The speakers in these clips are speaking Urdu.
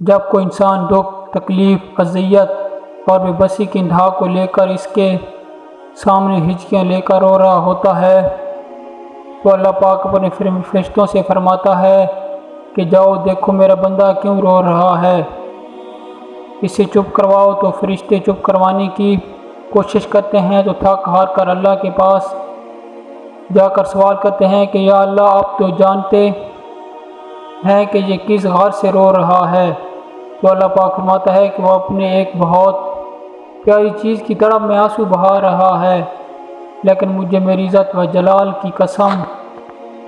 جب کوئی انسان دکھ، تکلیف، اذیت اور بے بسی کی انتہا کو لے کر اس کے سامنے ہچکیاں لے کر رو رہا ہوتا ہے تو اللہ پاک اپنے فرشتوں سے فرماتا ہے کہ جاؤ دیکھو میرا بندہ کیوں رو رہا ہے، اسے چپ کرواؤ۔ تو فرشتے چپ کروانے کی کوشش کرتے ہیں تو تھک ہار کر اللہ کے پاس جا کر سوال کرتے ہیں کہ یا اللہ آپ تو جانتے ہیں کہ یہ کس غرض سے رو رہا ہے۔ تو اللہ پاک فرماتا ہے کہ وہ اپنے ایک بہت پیاری چیز کی طرف میں آنسو بہا رہا ہے، لیکن مجھے میری عزت و جلال کی قسم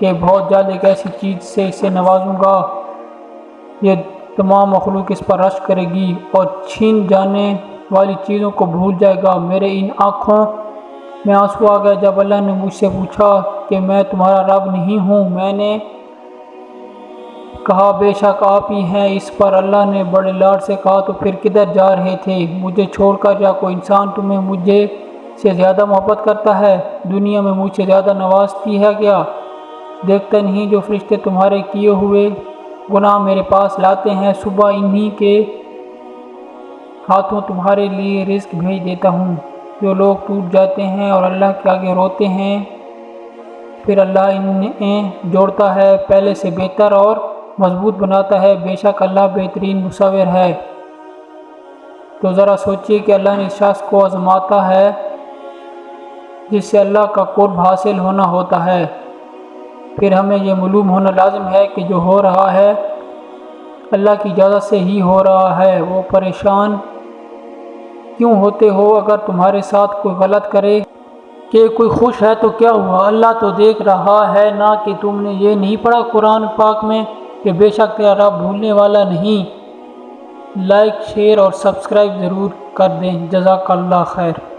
کہ بہت جلد ایک ایسی چیز سے اسے نوازوں گا، یہ تمام مخلوق اس پر رشک کرے گی اور چھین جانے والی چیزوں کو بھول جائے گا۔ میرے ان آنکھوں میں آنسو آ گیا جب اللہ نے مجھ سے پوچھا کہ میں تمہارا رب نہیں ہوں۔ میں نے کہا بے شک آپ ہی ہیں۔ اس پر اللہ نے بڑے لاڈ سے کہا تو پھر کدھر جا رہے تھے مجھے چھوڑ کر؟ یا کوئی انسان تمہیں مجھے سے زیادہ محبت کرتا ہے؟ دنیا میں مجھ سے زیادہ نوازتی ہے کیا؟ دیکھتے نہیں جو فرشتے تمہارے کیے ہوئے گناہ میرے پاس لاتے ہیں، صبح انہی کے ہاتھوں تمہارے لیے رزق بھیج دیتا ہوں۔ جو لوگ ٹوٹ جاتے ہیں اور اللہ کے آگے روتے ہیں پھر اللہ انہیں جوڑتا ہے، پہلے سے بہتر اور مضبوط بناتا ہے، بے شک اللہ بہترین مصور ہے۔ تو ذرا سوچئے کہ اللہ نے اس شخص کو آزماتا ہے جس سے اللہ کا قرب حاصل ہونا ہوتا ہے، پھر ہمیں یہ معلوم ہونا لازم ہے کہ جو ہو رہا ہے اللہ کی اجازت سے ہی ہو رہا ہے۔ وہ پریشان کیوں ہوتے ہو اگر تمہارے ساتھ کوئی غلط کرے کہ کوئی خوش ہے تو کیا ہوا، اللہ تو دیکھ رہا ہے نا۔ کہ تم نے یہ نہیں پڑھا قرآن پاک میں کہ بے شک تیرا رب بھولنے والا نہیں؟ لائک، شیئر اور سبسکرائب ضرور کر دیں۔ جزاک اللہ خیر۔